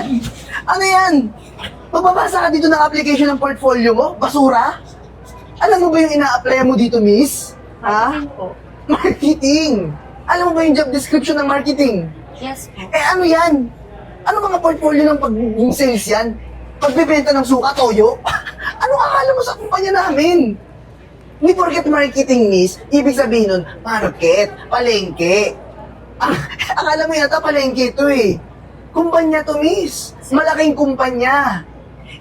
yan? Ano yan? Magbabasa ka dito ng application ng portfolio mo? Basura? Alam mo ba yung ina-apply mo dito, miss? Ha? Marketing po. Marketing! Alam mo ba yung job description ng marketing? Yes po. Eh ano yan? Ano mga portfolio ng pag-sales yan? Pagbebenta ng suka, toyo? Ano akala mo sa kumpanya namin? Hindi porket marketing, miss, ibig sabihin nun, market, palengke. Akala mo yata palengke ito eh. Kumpanya to, miss. Malaking kumpanya.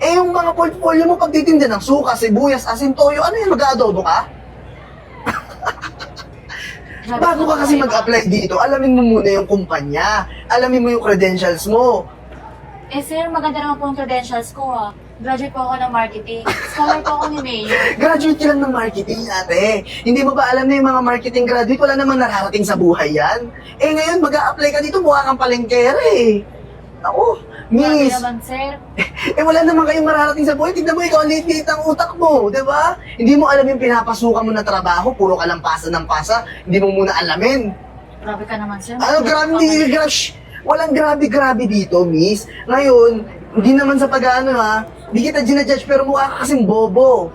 Eh yung mga portfolio mo pagtitinda ng suka, sibuyas, asin, toyo, ano yan, mag-aadobo ka? Bago ka kasi mag-apply dito, alamin mo muna yung kumpanya. Alamin mo yung credentials mo. Eh sir, maganda naman po yung credentials ko ah. Graduate po ako ng marketing. Scholar po ako ni Mayor. Graduate ka lang ng marketing, ate. Hindi mo ba alam na yung mga marketing graduate, wala namang nararating sa buhay yan? Eh ngayon, mag-a-apply ka dito, mukha kang palengkera eh. Ako, Grabe miss. naman sir. Eh wala naman kayong mararating sa buhay. Tignan mo, ikaw, liit-liit ang utak mo, di ba? Hindi mo alam yung pinapasukan mo na trabaho, puro ka lang pasa ng pasa, hindi mo muna alamin. Grabe ka naman sir. Ano, grabe, grabe. Walang grabe-grabe dito, miss. Ngayon, hindi naman sa pag-ano ha, hindi kita ginajudge pero mukha ka kasing bobo.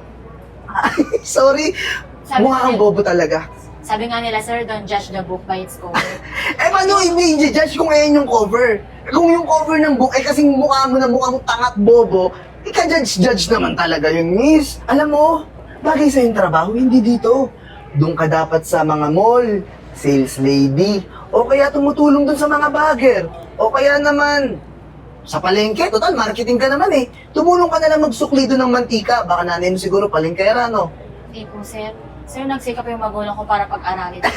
Ay, sorry, Sabi mukha kang nila- bobo talaga. Sabi nga nila sir, don't judge the book by its cover. Eh, paano hindi i-judge kung ayan yung cover? Kung yung cover ng book, eh kasing mukha mo na mukhang tangat bobo, ika-judge naman talaga yun, miss. Alam mo, bagay sa yung trabaho, hindi dito. Doon ka dapat sa mga mall, sales lady, o kaya tumutulong doon sa mga bagger, o kaya naman, sa palengke, total, marketing ka naman eh. Tumulong ka na lang magsukli doon ng mantika, baka nanay mo siguro palengkera, no? Hindi po sir. Sir, nagsikap yung magulang ko para pag-aralin ako.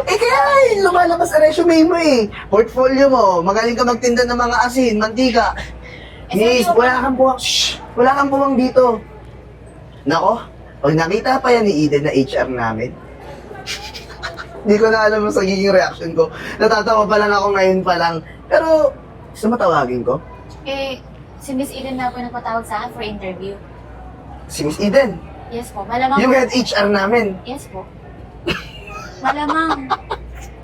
Eh kaya lumalabas sa resume mo eh. Portfolio mo, magaling ka magtinda ng mga asin, mantika. Eh, Miss, sabi ko- wala kang puwang, shh, wala kang puwang dito. Nako, pag nakita pa yan ni Eden na HR namin, hindi ko na alam ang sagiging reaction ko. Natatawa pa lang ako ngayon pa lang. Pero, gusto mo tawagin ko? Eh, si Miss Eden na po nagpatawag sa akin for interview. Si Miss Eden, Yes po, malamang yung po. head HR namin. Yes po. Malamang.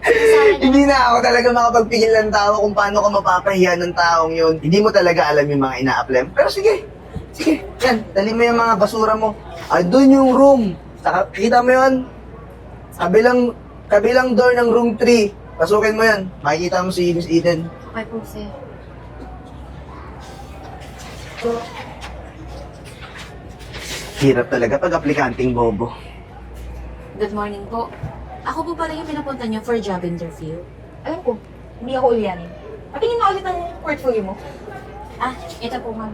Sabi niya, Hindi na ako talaga makapagpigil ng tao kung paano ko mapapahiya ng taong yun. Hindi mo talaga alam yung mga ina-apply. Pero sige, sige, yan, dali mo yung mga basura mo. Doon yung room. Kita mo yun? Kabilang door ng room 3. Pasukin mo yan. Makikita mo si Miss Eden. okay po sir. Hirap talaga pag aplikanting bobo. Good morning po. Ako po pala yung pinapunta niyo for job interview. Alam ko, hindi ako ulyanin. Patingin nga ulit ng portfolio mo. Ah, ito po ma'am.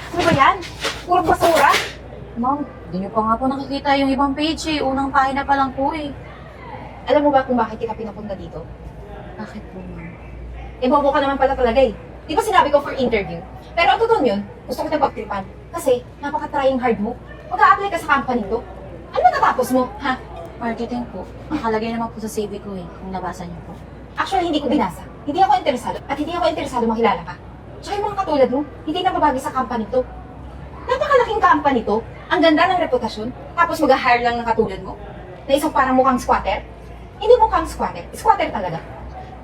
Ano ba yan? Puro basura. Ma'am, hindi niyo pa nga po nakikita yung ibang page eh. Unang pahina pa lang po eh. Alam mo ba kung bakit kita pinapunta dito? Bakit po ma'am? Eh, bobo ka naman pala talaga eh. Di ba sinabi ko for interview? Pero ang totoo yun, gusto ko kitang pagtripan. Kasi, napaka-trying hard mo. Mag-a-apply ka sa company to. Ano matatapos mo, ha? Marketing po. Nakalagay naman po sa CV ko eh, kung nabasa niyo po. Actually, hindi ko binasa. Hindi ako interesado. At hindi ako interesado makilala ka. Tsaka yung mga katulad mo, hindi na babagi sa company to. Napakalaking company to. Ang ganda ng reputasyon. Tapos mag-hire lang ng katulad mo. Na isang parang mukhang squatter. Hindi mukhang squatter. Squatter talaga.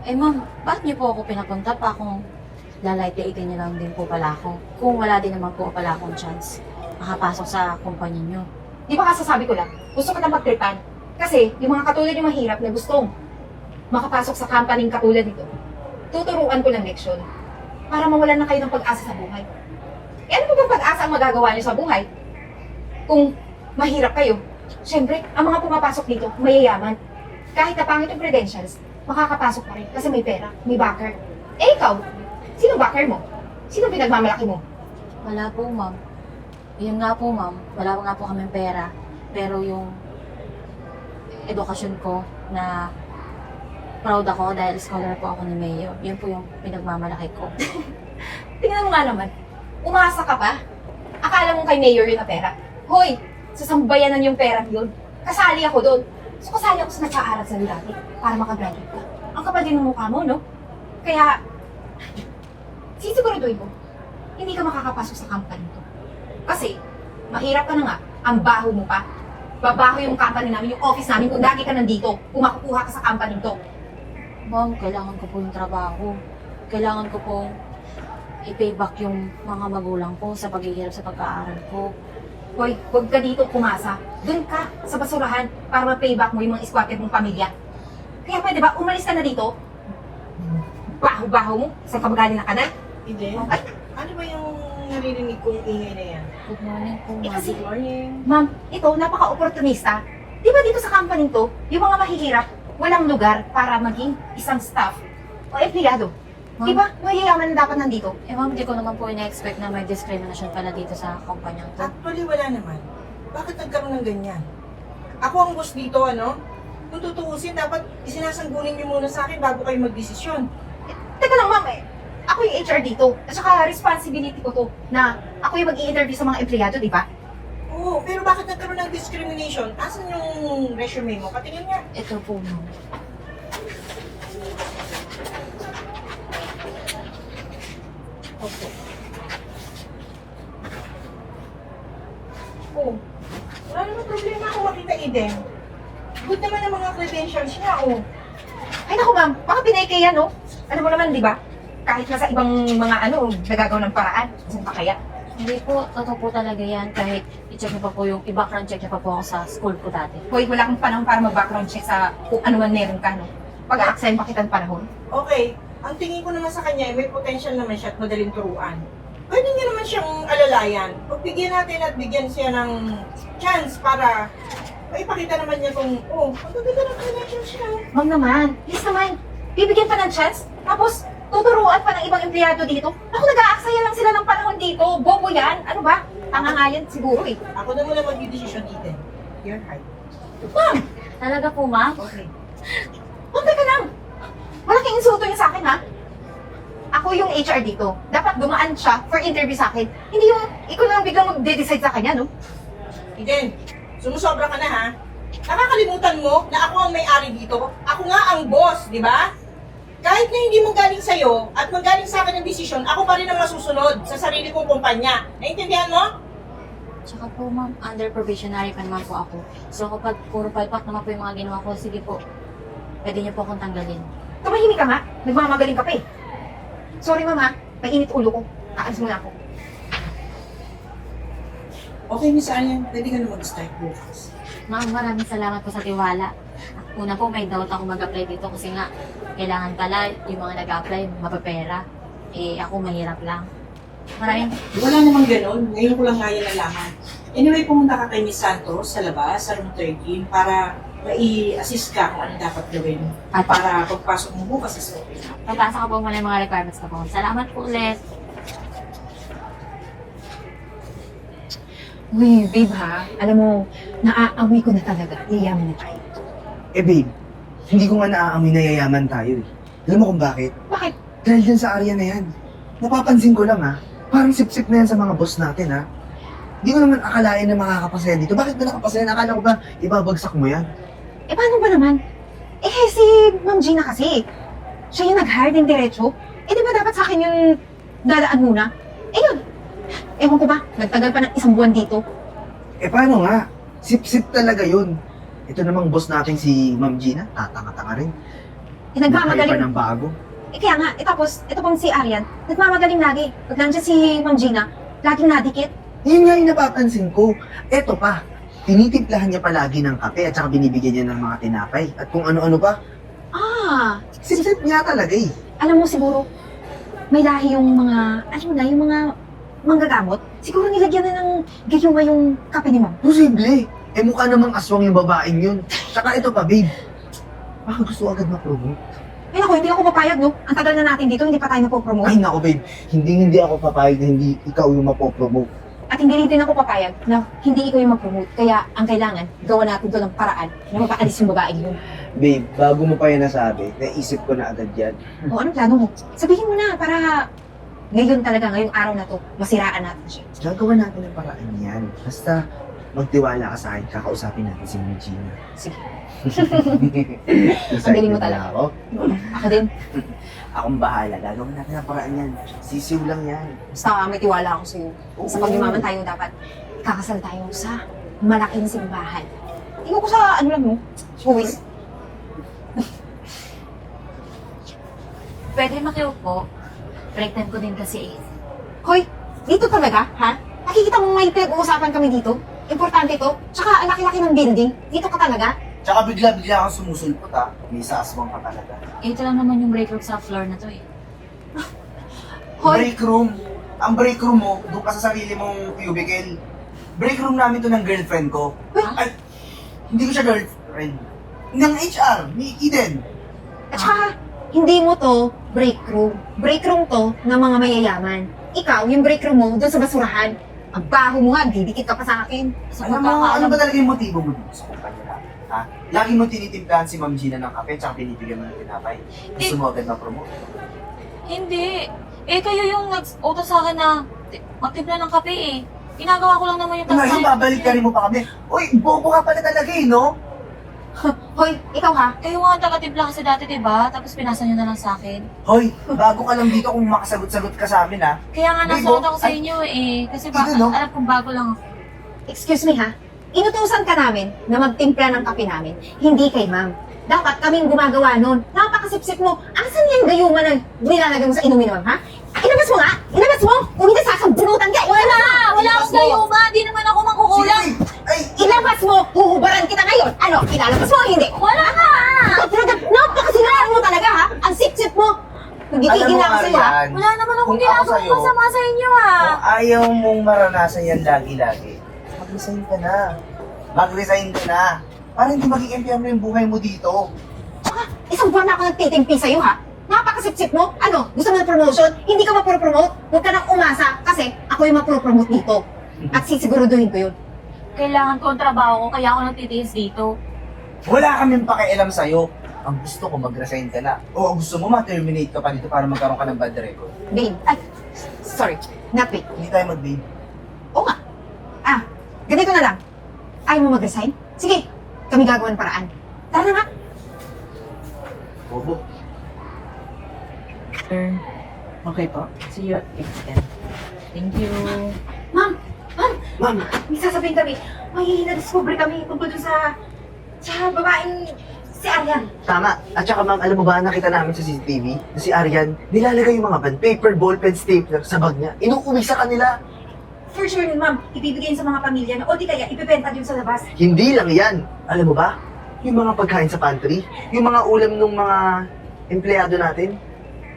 Eh ma'am, bakit niyo po ako pinapunta pa kung lalight-lightin niyo lang din po pala ako? Kung wala din naman po pala akong chance makapasok sa kumpanya niyo. Di ba kasasabi ko lang, gusto ko na magtripan. Kasi yung mga katulad yung mahirap na gustong makapasok sa company katulad nito, tuturuan ko ng leksyon para mawalan na kayo ng pag-asa sa buhay. Eh ano pa bang pag-asa ang magagawa niyo sa buhay? Kung mahirap kayo, syempre, ang mga pumapasok dito, mayayaman. Kahit na pangit yung credentials, makakapasok pa rin kasi may pera, may backer. Eh ikaw, sino backer mo? Sino pinagmamalaki mo? Wala po ma'am. Yun nga po ma'am, wala nga po kaming pera. Pero yung edukasyon ko na proud ako dahil scholar po ako ni Mayor. Yun po yung pinagmamalaki ko. Tingnan mo nga naman, umasa ka pa? Akala mo kay Mayor yun na pera? Hoy, sa sambayanan yung pera yun. Kasali ako doon. So kasali ako sa nag-aaral sa dati para makagraduate ka. Ang kapal din ng mukha mo, no? Kaya, sisiguraduhin ko, hindi ka makakapasok sa company to. Kasi, mahirap ka na nga, ang baho mo pa. Babaho yung company namin, yung office namin kung lagi ka nandito, kung makukuha ka sa company to. Ma'am, kailangan ko po yung trabaho. Kailangan ko pong i-payback yung mga magulang ko sa paghihirap sa pag-aaral ko. Hoy, huwag ka dito pumasa. Doon ka sa basurahan para ma-payback mo yung mga squatter mong pamilya. Kaya pwede ba, umalis ka na dito? Baho-baho mo? Saan ka magaling na kanal? Eden, Ay! ano ba yung naririnig kong ingay na yan? Good morning po, Eh, ma'am. kasi- Good morning. Ma'am, ito, napaka-opportunista. Di ba dito sa company to, yung mga mahihirap, walang lugar para maging isang staff o empleyado. Ma'am? Di ba? Mayayaman na dapat nandito. Eh ma'am, di ko naman po ina-expect na may discrimination pala dito sa kumpanyang to. Actually, wala naman. Bakit nagkaroon ng ganyan? Ako ang boss dito, ano? Kung tutuusin, dapat isinasanggunin niyo muna sa akin bago kayo magdesisyon. Teka lang, ma'am, ako yung HR dito. At saka responsibility ko to na ako yung mag-i-interview sa mga empleyado, di ba? Oo, pero bakit nagkaroon ng discrimination? Asan yung resume mo? Patingin nga. Ito po, ma'am. Opo. Oh, wala naman problema kung makita Eden. Good naman ang mga credentials niya, oh. Ay, naku, ma'am, baka pinake yan, no? Alam mo naman, di ba? Kahit nasa ibang mga nagagawa ng paraan. Saan pa kaya? Hindi po, totoo po talaga yan. Kahit i-check niyo pa po yung i-background check niyo pa po ako sa school ko dati. Hoy, wala kang panahon para mag-background check sa kung ano man meron ka, no? Pag-a-accept pa kitang panahon. Okay, ang tingin ko naman sa kanya, may potential naman siya at madaling turuan. Pwede niya naman siyang alalayan. Pagbigyan natin at bigyan siya ng chance para maipakita naman niya kung, oh, ang ganda ng credentials siya. Ma'am naman, please naman, bibigyan pa ng chance, tapos tuturuan pa ng ibang empleyado dito. Ako, nag-aaksaya lang sila ng panahon dito. Bobo yan. Ano ba? Tanga nga yan siguro eh. Ako na muna mag-decision, Eden. Your height. Ma'am! Talaga po, ma'am? Okay. Ma'am, teka lang. Malaking insulto niya sa akin, ha? Ako yung HR dito. Dapat dumaan siya for interview sa akin. Hindi yung ikaw na lang biglang mag-decide sa kanya, no? Eden, sumusobra ka na ha. Nakakalimutan mo na ako ang may-ari dito. Ako nga ang boss, di ba? Kahit na hindi mo galing sa'yo at magaling sa akin ang desisyon, ako pa rin ang masusunod sa sarili kong kumpanya. Naintindihan mo? Tsaka po, ma'am, under probationary pa naman po ako. So kapag puro palpak naman po yung mga ginawa ko, sige po, pwede niyo po akong tanggalin. Tumahimik ka nga. Nagmamagaling ka pa eh. Sorry, mama. Mainit ulo ko. Aalis muna ako. Okay, Miss Arian, pwede ka na mag-start bukas. Ma'am, maraming salamat po sa tiwala. Una po, may doubt ako mag-apply dito kasi nga, kailangan pala yung mga nag-apply, mapapera. Eh, ako mahirap lang. Maraming, Wala namang ganun. Ngayon ko lang nga yan nalaman. Anyway, pumunta ka kay Miss Santos sa labas, sa room 13, para mai-assist ka kung ano dapat gawin. At Para pagpasok mo bukas sa open. pagpasa ko po muna yung mga requirements ko po. Salamat po ulit. Uy, babe ha. Alam mo, naaamoy ko na talaga. Yayaman na tayo. Eh babe, hindi ko nga naaamoy na yayaman tayo eh. Alam mo kung bakit? Bakit? Dahil dyan sa area na yan. Napapansin ko lang ha, parang sip-sip na yan sa mga boss natin ha. Hindi ko naman akalain na makakapasaya dito. Bakit ba nakapasaya? Akala ko ba ibabagsak mo yan? Eh, paano ba naman? Eh, si Ma'am Gina kasi. Siya yung nag-hire din diretso. Eh, di ba dapat sa akin yung dadaan muna? Eh, yun. Ewan ko ba, nagtagal pa ng isang buwan dito. Eh paano nga? Sip-sip talaga yun. Ito namang boss natin si Ma'am Gina, tatanga-tanga rin. Eh, Nag-hire nagmamagaling. pa ng bago. Eh, kaya nga, tapos, ito pang si Arian, nagmamagaling lagi. Pag nandiyan si Ma'am Gina, laging nadikit. Yun nga yung napapansin ko. Eto pa, tinitimplahan niya palagi ng kape at saka binibigyan niya ng mga tinapay. At kung ano-ano pa, Ah, sip-sip nga talaga eh. alam mo siguro, may lahi yung mga, alam mo na, yung mga manggagamot. Siguro nilagyan na ng gayuma yung kape ni Ma'am. Posible. Eh mukha namang aswang yung babaeng yun. Tsaka ito pa, babe. Baka gusto agad ma-promote. Ay naku, hindi ako papayag, no? Ang tagal na natin dito, hindi pa tayo napopromote. Ay nako, babe. Hindi ako papayag na hindi ikaw yung mapopromote. At hindi din ako papayag na hindi ikaw yung mag-promote. Kaya ang kailangan, gawa natin to ng paraan na mapaalis yung babae yun. Babe, bago mo pa yan nasabi, naisip ko na agad yan. O anong plano mo? Sabihin mo na para ngayon talaga, ngayong araw na to, masiraan natin siya. Gagawa natin ng paraan yan. Basta magtiwala ka sa akin, kakausapin natin si Ma'am Gina. Sige. Excited galing mo na talaga. ako. Ako din. Akong bahala. Gagawin natin ang paraan yan. Sisiw lang yan. Basta may tiwala ako sa'yo. Sa pagyaman tayo dapat, kakasal tayo sa malaking simbahan. Tingnan ko sa ano lang, no? Showbiz. Pwede makiupo. Break time ko din kasi eh. Hoy, dito talaga, ha? Nakikita mo may pinag-uusapan kami dito? Importante to. Tsaka ang laki-laki ng building. Dito ka talaga. Tsaka bigla-bigla kang sumusulpot ha. May saaswang ka talaga. Ito lang naman yung break room sa floor na to eh. Hoy, Break room. Ang break room mo, doon ka sa sarili mong cubicle. Break room namin to ng girlfriend ko. Ay, hindi ko siya girlfriend. Ng HR, ni Eden. at saka, hindi mo to break room. Break room to ng mga mayayaman. Ikaw, yung break room mo, doon sa basurahan. Ang baho mo nga, didikit ka pa sa akin. Sa Alam mo, ano pagkakaalam ba talaga yung motibo mo dito sa kumpanya natin? Ha? Lagi mo tinitimplahan si Ma'am Gina ng kape, tsaka pinibigyan mo ng tinapay. Gusto mo agad ma-promote? Hindi. Eh, kayo yung nag-utos sa akin na magtimpla ng kape eh. Ginagawa ko lang naman yung Ngayon, babalik ka rin mo pa kami. Uy, bobo ka pala talaga eh, no? Hoy, ikaw ha? Kayo nga ang taga-timpla kasi dati, diba? Tapos pinasa nyo na lang sa akin. Hoy, bago ka lang dito kung makasagot-sagot ka sa amin, ha? Kaya nga Uy, nasuot Bo, ako sa ay, inyo eh. Kasi ito, no? alam kong bago lang ako. Excuse me ha? Inutusan ka namin na magtimpla ng kape namin, hindi kay ma'am. Dapat kaming gumagawa nun. Napakasipsip mo. Asan yung gayuma na nilalagay mo sa inumin mo, ha? Ilabas mo nga! Ilabas mo! Kung hindi sasambunutan ka! Wala! Wala akong gayuma! Di naman ako mangkukulang! Sige, ay, Ilabas mo! Huhubaran kita ngayon! Ano? Ilalabas mo o hindi? Wala ka! Ikaw talaga, napakasinungaling mo talaga ha? Ang sip-sip mo! Hindi alam tigil mo, na ako sa'yo ha? Arian, Wala naman akong Kung ako ginagawa sa'yo, masama sa inyo ah! kung ayaw mong maranasan yan lagi-lagi, mag-resign ka na. Mag-resign ka na. Para hindi maging empleyado yung buhay mo dito. Tsaka, isang buwan na ako nagtitimpi sa'yo ha? Napakasip-sip mo? Ano? Gusto mo ng promotion? Hindi ka mapropromote? Huwag ka nang umasa kasi ako yung mapropromote dito. At sisiguraduhin ko yun. Kailangan ko ang trabaho ko kaya ako nagtitiis dito. Wala kaming pakialam sa'yo. Ang gusto ko, mag-resign ka na. O gusto mo ma-terminate ka pa dito para magkaroon ka ng bad record. Babe, ay, sorry, not babe. Hindi tayo mag-babe. Oo nga. Ah, ganito na lang. Ayaw mo mag-resign? Sige, kami gagawan paraan. Tara na nga. Bobo. Sir, okay po. See you at 8:10. Thank you. Ma'am, Ma'am, may sasabihin kami. May na-discover kami tungkol dun sa babaeng si Arian. tama. At saka ma'am, alam mo ba, nakita namin sa CCTV na si Arian, nilalagay yung mga band paper, ballpen, stapler sa bag niya. Inuuwi sa kanila. For sure yun, ma'am. Ibibigay yun sa mga pamilya na o di kaya ibibenta yun sa labas. Hindi lang yan. Alam mo ba, yung mga pagkain sa pantry, yung mga ulam ng mga empleyado natin,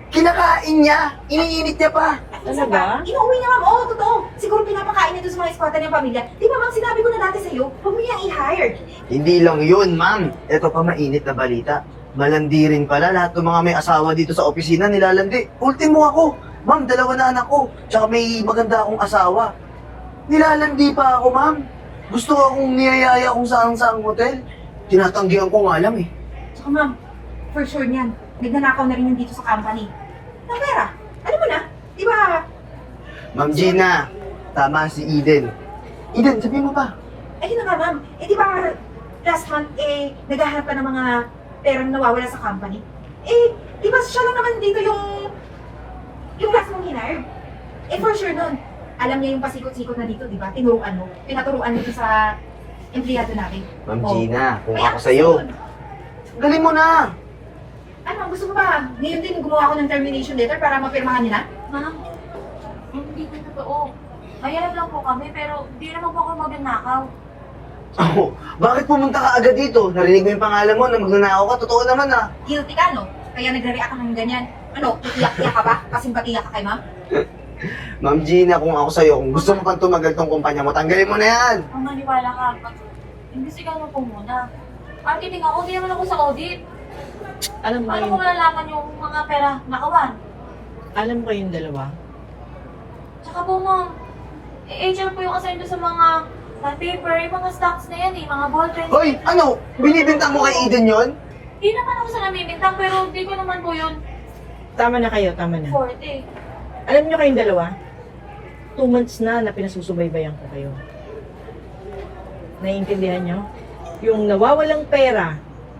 kinakain niya, iniinit niya pa. Talaga? Inuwi niya, ma'am. Oo, totoo. Siguro pinapakain niya doon sa mga eskwata niyang pamilya. Di ba, ma'am, sinabi ko na dati sa'yo, huwag mo niyang i-hire. Hindi lang yun, ma'am. Ito pa mainit na balita. Malandi rin pala lahat ng mga may asawa dito sa opisina nilalandi. Ultimo ako. Ma'am, 2 na anak ko. Tsaka may maganda akong asawa. Nilalandi pa ako, ma'am. Gusto akong niyayaya kung saan-saang hotel. Tinatanggihan ko nga lang eh. Tsaka, ma'am, for sure niyan. Nagnanakaw na rin yan dito sa company. Ng pera. Alam mo na, di ba? Ma'am Gina, tama si Eden. Eden, sabihin mo pa. Ayun na nga, ma'am. Eh, di ba, last month, naghahanap ka ng mga perang nawawala sa company? Eh, di ba siya lang naman dito yung last mong hinire? Eh, for sure nun. Alam niya yung pasikot-sikot na dito, di ba? Tinuruan mo. Pinaturuan dito sa empleyado natin. Ma'am Oh. Gina, kung Kaya ako sa'yo, yun. galing mo na. Ano, gusto mo ba? Ngayon din gumawa ako ng termination letter para mapirmahan nila? Ma'am, hindi ko totoo. Mayroon lang po kami pero hindi naman po ako magnanakaw. Oh, bakit pumunta ka agad dito? Narinig mo yung pangalan mo na magnanakaw ka? Totoo naman ah. Guilty ka, no? Kaya nagre-react ka ng ganyan. Ano, iyak-iyak ka ba? Kasimpatiya ka kay ma'am? Ma'am Gina, kung ako sa'yo, kung gusto mo pang tumagal tong kumpanya mo, tanggalin mo na yan. Kung maniwala ka, imbestigahan mo po muna. Marketing ako, hindi naman ako sa audit. Alam mo Paano ko kayong, malalaman yung mga pera nakawan? alam mo kayong dalawa? Tsaka po ma'am, HR po yung assign doon sa mga paper, yung mga stocks na yan eh, mga ballpen. Hoy, ano? Binibintang mo kay Eden yon? Hindi naman ako sa namimintang pero hindi ko naman po yun Tama na kayo, tama na. forte. Alam nyo kayong dalawa? 2 months na pinasusubaybayan ko kayo. Naiintindihan nyo? Yung nawawalang pera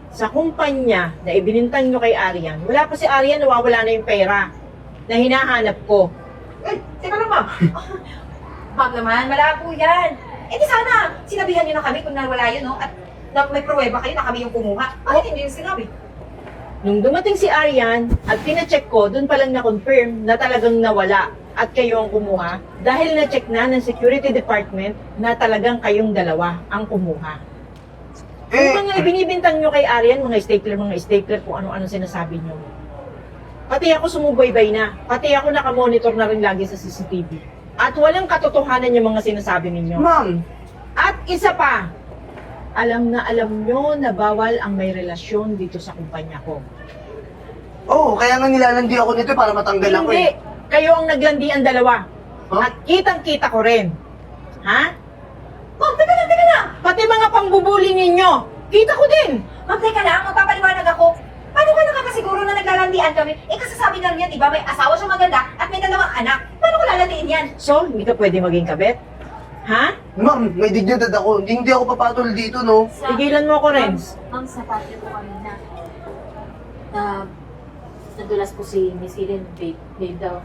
sa kumpanya na ibinintang nyo kay Arian, wala pa si Arian, nawawala na yung pera na hinahanap ko. Eh, teka lang, ma'am. Ma'am naman, malabo yan. Eh, di sana, sinabihan niyo na kami kung nawala yun, no? At na may pruweba kayo na kami yung kumuha. Bakit hindi yung sinabi? Nung dumating si Arian at pina-check ko, doon palang na-confirm na talagang nawala at kayo ang kumuha dahil na-check na ng security department na talagang kayong dalawa ang kumuha. Yung mga ibinibintang nyo kay Arian, mga stapler, kung ano-ano sinasabi nyo. Pati ako sumubaybay na. Pati ako nakamonitor na rin lagi sa CCTV. At walang katotohanan yung mga sinasabi ninyo. Ma'am, At isa pa, alam nyo na bawal ang may relasyon dito sa kumpanya ko. kaya nga nilalandi ako nito para matanggal ako Hindi. eh. Kayo ang naglandi ang dalawa. Huh? At kitang-kita ko rin. Ha? Ma'am, teka lang! Pati mga pangbubuli ninyo, kita ko din. Ma'am, teka lang, magpapaliwanag ako. Paano ka nakakasiguro na naglalandian kami? Eh, kasasabi lang yan, di ba? May asawa siyang maganda at may dalawang anak. Paano ko lalandiin yan? So, hindi ka pwede maging kabet? Ha? Ma'am, may dignidad ako. Hindi ako papatol dito, no? Tigilan mo ako, Renz. Ma'am, sa party po kanina, nadulas po si Miss Eden, babe daw.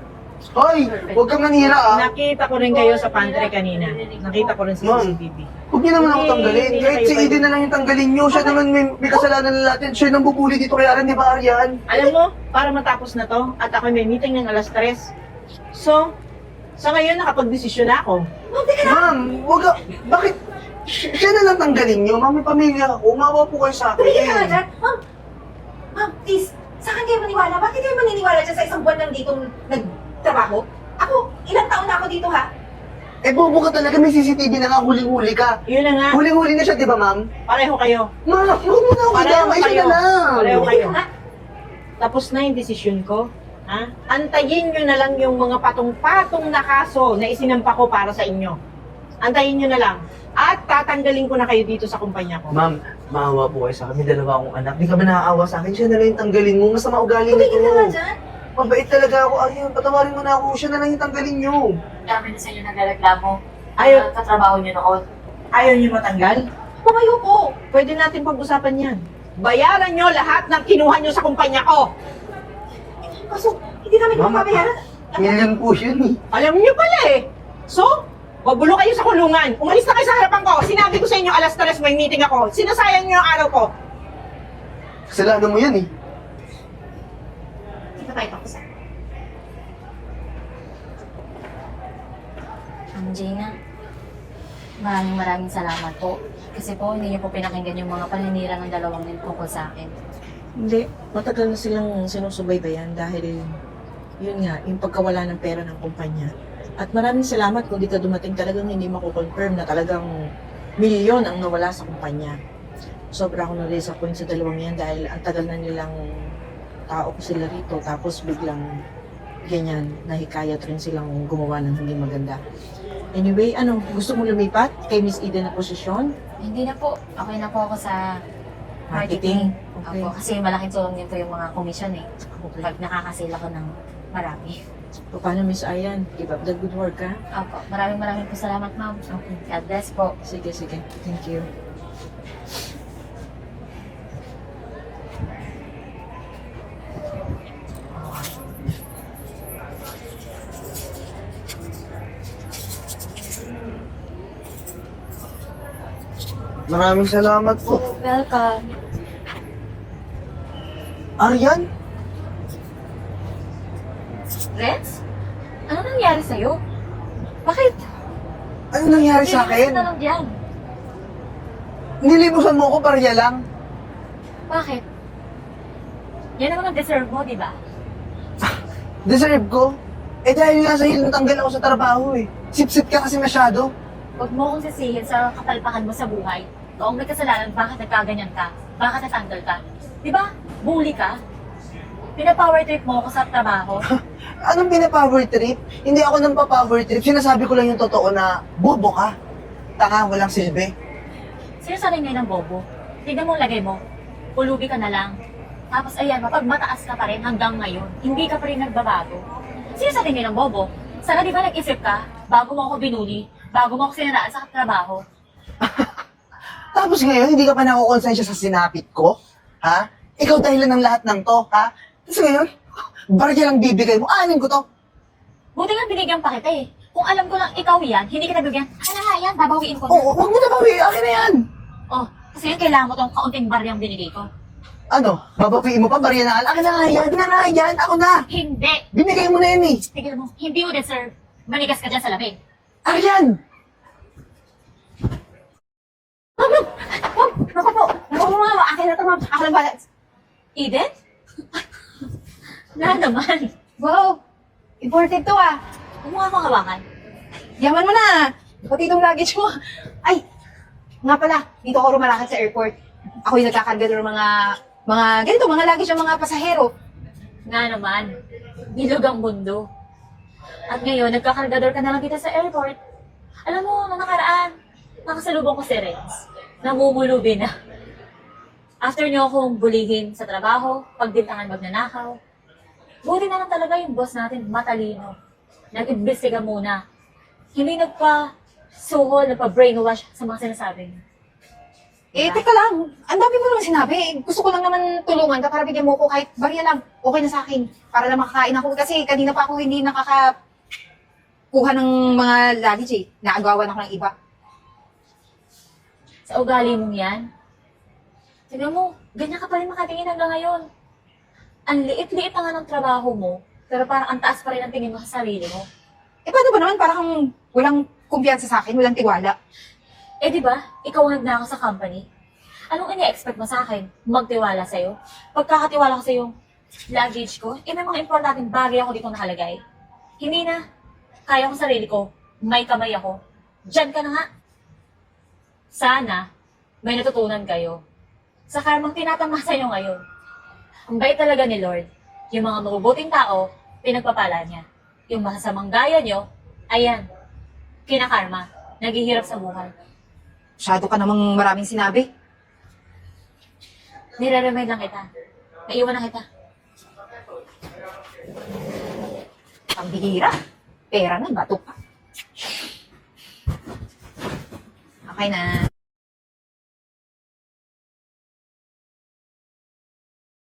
Hoy, huwag kang manira ah. Nakita ko rin kayo sa pantry kanina. Nakita ko rin sa Ma'am. CCTV. Huwag niyo naman ako Hindi, tanggalin. hindi Kahit kayo si pwede. Eden na lang yung tanggalin niyo. Siya naman may kasalanan na natin. Siya nang bubuli dito kay Arian, di ba Arian? Alam mo, para matapos na to, at ako may meeting ng alas 3. So, sa ngayon nakapag-desisyon na ako. Ma'am, teka lang! Ma'am, huwag ka... Bakit? Siya na lang tanggalin niyo. Ma'am, may pamilya ako. Umawa po kayo sa akin. Tumigil ka nga dyan! Ma'am, please, saan kayo maniwala? Bakit kayo maniniwala dyan sa isang buwan lang ditong nagtrabaho? Ako, ilang taon na ako dito ha? Eh, bobo ka talaga. May CCTV na nga. Huling-huli ka. Yun na nga, Huling-huli na siya, di ba, ma'am? pareho kayo. Ma'am, huwag mo na ako Pareho idamay. Siya kayo. na lang. Pareho kayo. Ha? Tapos na yung desisyon ko. Ha? Antayin nyo na lang yung mga patong-patong na kaso na isinampa ko para sa inyo. Antayin nyo na lang. At tatanggalin ko na kayo dito sa kumpanya ko. Ma'am, maawa po kayo sa akin. May dalawa akong anak. Di ka ba naaawa sa akin? Siya na lang yung tanggalin mo. Masama ugali nito. Tumigil ka nga dyan! Mabait talaga ako. Ayun, patawarin mo na ako. Siya na lang yung tanggalin niyo. Dami na sa inyo nagreklamo. Ayaw, Katrabaho niyo noon. ayaw nyo matanggal? Pumayo po! Pwede natin pag-usapan yan. Bayaran nyo lahat ng kinuha nyo sa kumpanya ko. Kaso, hindi namin Ma'am, mapapayaran. Million po yun eh. Alam nyo pala eh. So, magulo kayo sa kulungan. Umalis na kayo sa harapan ko. Sinabi ko sa inyo, alas 3 may meeting ako. Sinasayang nyo ang araw ko. Kasalanan mo yan eh. Dito tayo tapos. Gina, maraming salamat po. Kasi po, hindi niyo po pinakinggan yung mga paninira ng dalawang din tungkol sa akin. Hindi. Matagal na silang sinusubaybayan dahil yun nga, yung pagkawala ng pera ng kumpanya. At maraming salamat kung di ka dumating talagang hindi mako-confirm na talagang milyon ang nawala sa kumpanya. Sobra ako na-disappoint sa dalawang yan dahil ang tagal na nilang tao ko sila rito tapos biglang ganyan, nahikayat rin silang gumawa ng hindi maganda. Anyway, gusto mo lumipat kay Miss Eden na posisyon? Hindi na po. Okay na po ako sa Marketing. marketing. Okay. Opo, kasi malaking tulong din po yung mga commission eh. Okay. Pag nakakasil ako ng marami. Paano Miss Ayan? Keep up the good work, ha? Opo, maraming po salamat, ma'am. Okay. God bless po. Sige. Thank you. Maraming salamat po. Welcome. Arian? Renz? Ano nangyari sa'yo? Bakit? Ano nangyari sa akin? Ano diyan? Nilimusan mo ako, barya lang. Bakit? Yan naman ang deserve mo, di ba? Deserve ko. Eh dahil nga sa'yo natanggal ako sa trabaho eh. Sip-sip ka kasi masyado. Huwag mo akong sisihin sa kapalpakan mo sa buhay. Kung may kasalanan, bakit nagkaganyan ka? Bakit natanggal ka? Di ba? Bully ka? Pinapower trip mo ako sa trabaho. Anong pina-power trip? Hindi ako nang pa-power trip. Sinasabi ko lang yung totoo na bobo ka. Tanga, walang silbi. Sino sanay ngayon ng bobo? Tignan mo ang lagay mo. Pulubi ka na lang. Tapos ayan, mapagmataas ka pa rin hanggang ngayon. Hindi ka pa rin nagbabago. Sino sanay ngayon ng bobo? Sana di ba nag-isip ka bago mo ako binuli? Bago mo ako sinaraan sa trabaho? Tapos ngayon, hindi ka pa nakukonsensya sa sinapit ko? Ha? Ikaw dahilan ng lahat ng to, ha? Tapos ngayon, barya lang bibigay mo. Anin ko to? Buti nga binigyan pa kita eh. Kung alam ko lang ikaw yan, hindi kita bigyan. Ano nga yan, babawiin ko na. Oo, huwag mo na bawi. Akin na yan. Oh, kasi yun kailangan mo tong kaunting baryang binigay ko. Ano? Babapiin mo pa, barya na. Akin na nga yan, ako na. Hindi! Binigay mo na yan eh. Tigil mo, hindi mo deserve. Manigas ka dyan sa lamig. Ayan! Naku po! Naku po ma'am! Akin na ito ma'am! Ako lang ba? Eden? Na naman. Wow! Imported to ah! Huwag mo nga akong hawakan. Yaman mo na! Pati itong luggage mo. Ay! Nga pala, dito ako rumalakad sa airport. Ako yung nagkakarga ng ganito, mga luggage ng mga pasahero. Nga naman. Bilog ang mundo. At ngayon, nagkakargador ka na lang kita sa airport. Alam mo, nung nakaraan, nakasalubong ko si Renz. Namumulubi na. After niyo akong bulihin sa trabaho, pagdintangan magnanakaw, buti na lang talaga yung boss natin, matalino. Nag-imbestiga muna. Hindi nagpa-suhol, nagpa-brainwash sa mga sinasabi niya. Teka lang. Ang dami mo naman sinabi. Gusto ko lang naman tulungan ka para bigyan mo ko kahit barya lang. Okay na sa akin. Para lang makakain ako. Kasi kanina pa ako hindi nakakakuha ng mga luggage eh. Naagawan ako ng iba. Sa ugali mong yan, tignan mo, ganyan ka pa rin makatingin hanggang ngayon. Ang liit-liit na nga ng trabaho mo, pero parang ang taas pa rin ang tingin mo sa sarili mo. Paano ba naman? Parang walang kumpiyansa sa akin, walang tiwala. Eh di ba, ikaw ang nagnakaw sa company. Anong ini-expect mo sa akin? Magtiwala sa'yo? Pagkakatiwala ko sa'yo, luggage ko, may mga importanteng bagay ako dito nakalagay. Hindi na. Kaya ko sarili ko. May kamay ako. Diyan ka na nga. Sana, may natutunan kayo. Sa karmang tinatamasa nyo ngayon. Ang bait talaga ni Lord. Yung mga mabubuting tao, pinagpapala niya. Yung masasamang gaya nyo, ayan, kinakarma. Naghihirap sa buhay. Masyado ka namang maraming sinabi. Nire-remind lang kita. Naiwan na kita. Ang bihira. Pera na, bato pa. Okay na.